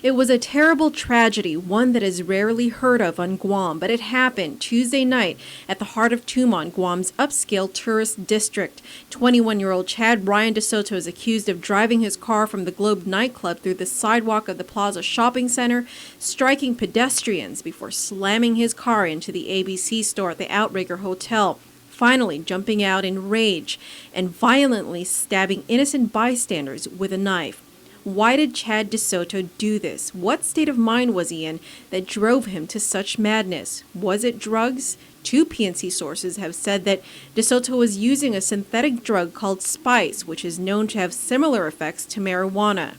It was a terrible tragedy, one that is rarely heard of on Guam, but it happened Tuesday night at the heart of Tumon, Guam's upscale tourist district. 21-year-old Chad Ryan DeSoto is accused of driving his car from the Globe nightclub through the sidewalk of the Plaza Shopping Center, striking pedestrians before slamming his car into the ABC store at the Outrigger Hotel, finally jumping out in rage and violently stabbing innocent bystanders with a knife. Why did Chad DeSoto do this? What state of mind was he in that drove him to such madness? Was it drugs? Two PNC sources have said that DeSoto was using a synthetic drug called Spice, which is known to have similar effects to marijuana.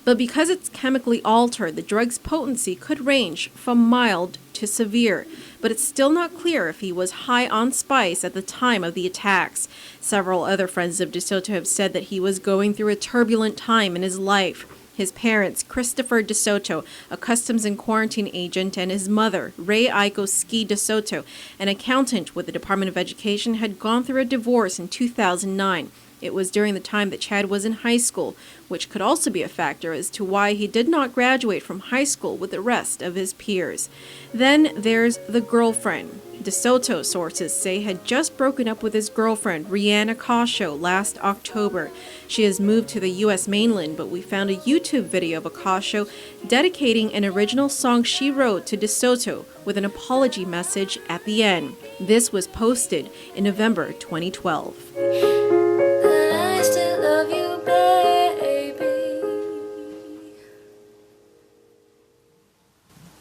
But because it's chemically altered, the drug's potency could range from mild to severe. But it's still not clear if he was high on Spice at the time of the attacks. Several other friends of DeSoto have said that he was going through a turbulent time in his life. His parents, Christopher DeSoto, a customs and quarantine agent, and his mother, Ray Aiko Ski DeSoto, an accountant with the Department of Education, had gone through a divorce in 2009. It was during the time that Chad was in high school, which could also be a factor as to why he did not graduate from high school with the rest of his peers. Then there's the girlfriend. DeSoto, sources say, had just broken up with his girlfriend, Rihanna Cascio, last October. She has moved to the U.S. mainland, but we found a YouTube video of Cascio dedicating an original song she wrote to DeSoto with an apology message at the end. This was posted in November 2012.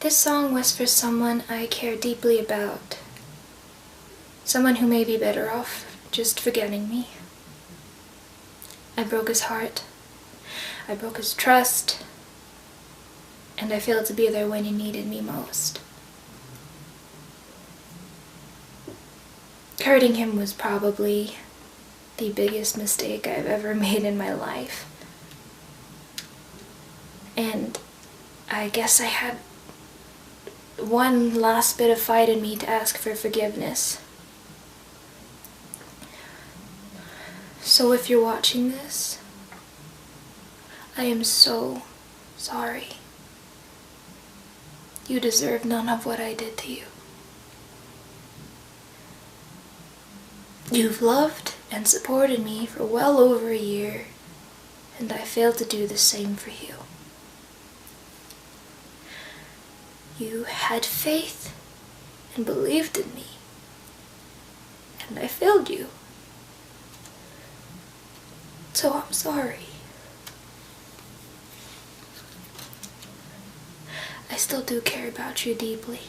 This song was for someone I care deeply about. Someone who may be better off just forgetting me. I broke his heart. I broke his trust. And I failed to be there when he needed me most. Hurting him was probably the biggest mistake I've ever made in my life. And I guess I had one last bit of fight in me to ask for forgiveness. So if you're watching this, I am so sorry. You deserve none of what I did to you. You've loved and supported me for well over a year, and I failed to do the same for you. You had faith and believed in me, and I failed you. So I'm sorry. I still do care about you deeply.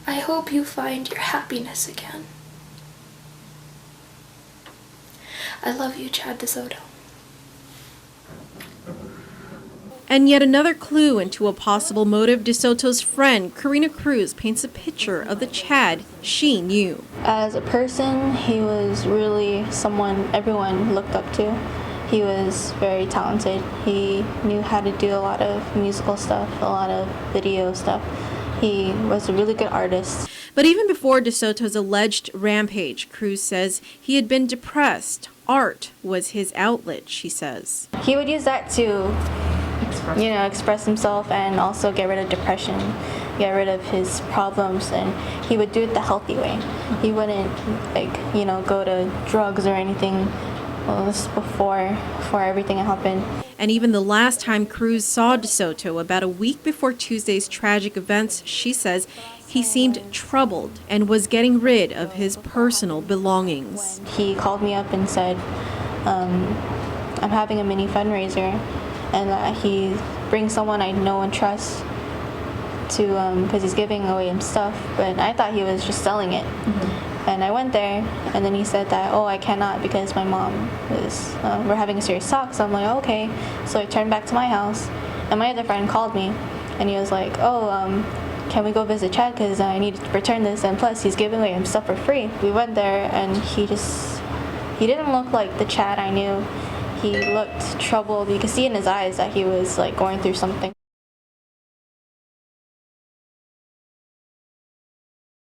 I hope you find your happiness again. I love you, Chad DeSoto. And yet another clue into a possible motive, DeSoto's friend, Karina Cruz, paints a picture of the Chad she knew. As a person, he was really someone everyone looked up to. He was very talented. He knew how to do a lot of musical stuff, a lot of video stuff. He was a really good artist. But even before DeSoto's alleged rampage, Cruz says he had been depressed. Art was his outlet, she says. He would use that to express himself and also get rid of depression, get rid of his problems, and he would do it the healthy way. He wouldn't go to drugs or anything. Well, this was before everything happened. And even the last time Cruz saw DeSoto, about a week before Tuesday's tragic events, she says he seemed troubled and was getting rid of his personal belongings. He called me up and said, I'm having a mini fundraiser, and he brings someone I know and trust to, because he's giving away his stuff, but I thought he was just selling it. And I went there, and then he said that, I cannot because my mom is, we're having a serious talk. So I'm like, okay. So I turned back to my house, and my other friend called me, and he was like, can we go visit Chad because I need to return this, and plus he's giving away his stuff for free. We went there, and he didn't look like the Chad I knew. He looked troubled. You could see in his eyes that he was like going through something.